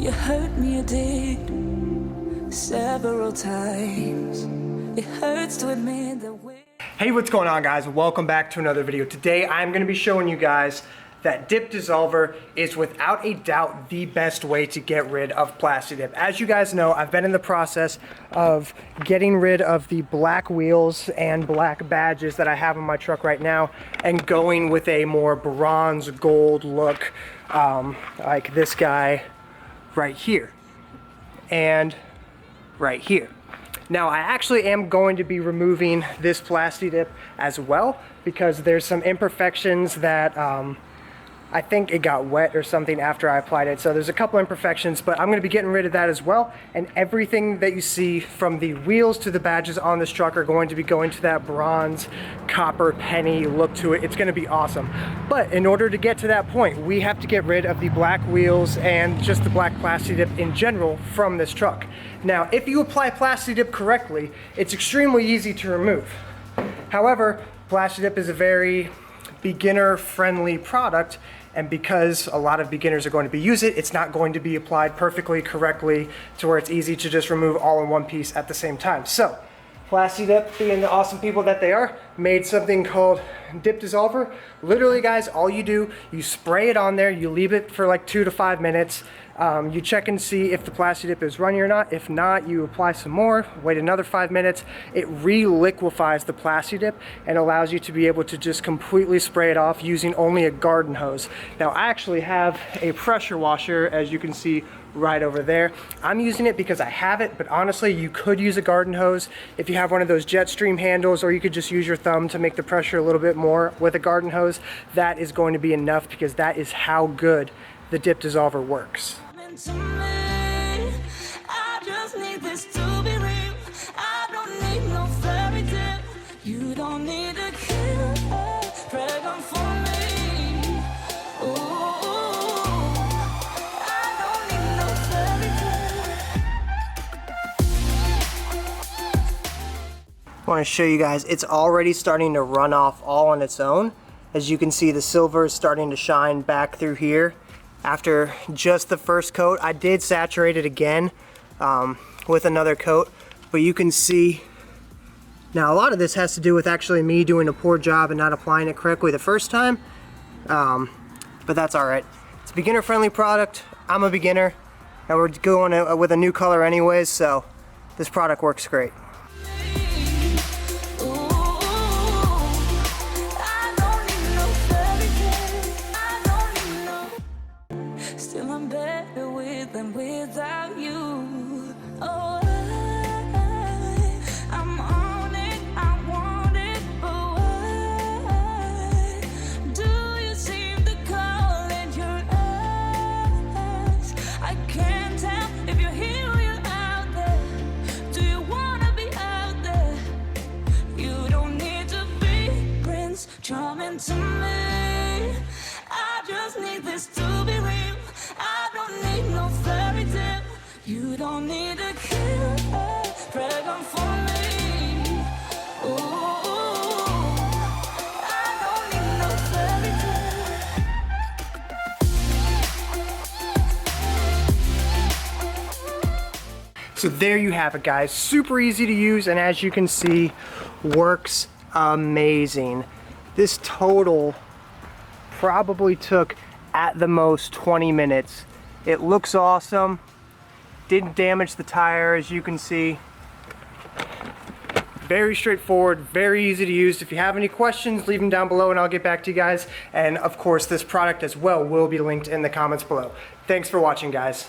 You hurt me, you did, several times. It hurts to admit that we... Hey, what's going on, guys? Welcome back to another video. Today I'm going to be showing you guys that dip dissolver is without a doubt the best way to get rid of Plasti dip. As you guys know, I've been in the process of getting rid of the black wheels and black badges that I have in my truck right now and going with a more bronze gold look, like this guy right here and right here. Now, I actually am going to be removing this Plasti dip as well because there's some imperfections that I think it got wet or something after I applied it. So there's a couple imperfections, but I'm going to be getting rid of that as well. And everything that you see from the wheels to the badges on this truck are going to be going to that bronze, copper, penny look to it. It's going to be awesome. But in order to get to that point, we have to get rid of the black wheels and just the black Plasti dip in general from this truck. Now, if you apply Plasti dip correctly, it's extremely easy to remove. However, Plasti dip is a very beginner-friendly product, and because a lot of beginners are going to be using it, it's not going to be applied perfectly correctly to where it's easy to just remove all in one piece at the same time. So, Plasti dip, being the awesome people that they are, made something called dip dissolver. Literally, guys, all you do, you spray it on there, you leave it for like 2 to 5 minutes. You check and see if the Plasti dip is runny or not. If not, you apply some more, wait another 5 minutes. It re-liquefies the Plasti dip and allows you to be able to just completely spray it off using only a garden hose. Now, I actually have a pressure washer, as you can see right over there. I'm using it because I have it, but honestly, you could use a garden hose if you have one of those jet stream handles, or you could just use your thumb to make the pressure a little bit more with a garden hose. That is going to be enough because that is how good the dip dissolver works. You don't need a killer, pregnant for me. Ooh, I don't need no fairy tale. I want to show you guys, it's already starting to run off all on its own. As you can see, the silver is starting to shine back through here after just the first coat. I did saturate it again with another coat, but you can see now a lot of this has to do with actually me doing a poor job and not applying it correctly the first time, but that's all right. It's a beginner-friendly product. I'm a beginner, and we're going with a new color anyways, so this product works great. Still I'm better with than without you. Oh, I'm on it, I want it, but why do you seem to call in your eyes? I can't tell if you're here or you're out there. Do you wanna be out there? You don't need to be Prince Charming to me. I just need this to be real. I don't need no fairy tale. You don't need a killer, pregnant for me. Ooh, I don't need no fairy tale. So there you have it, guys. Super easy to use, and as you can see, works amazing. This total probably took at the most 20 minutes. It looks awesome. Didn't damage the tire, as you can see. Very straightforward, very easy to use. If you have any questions, leave them down below and I'll get back to you guys. And of course, this product as well will be linked in the comments below. Thanks for watching, guys.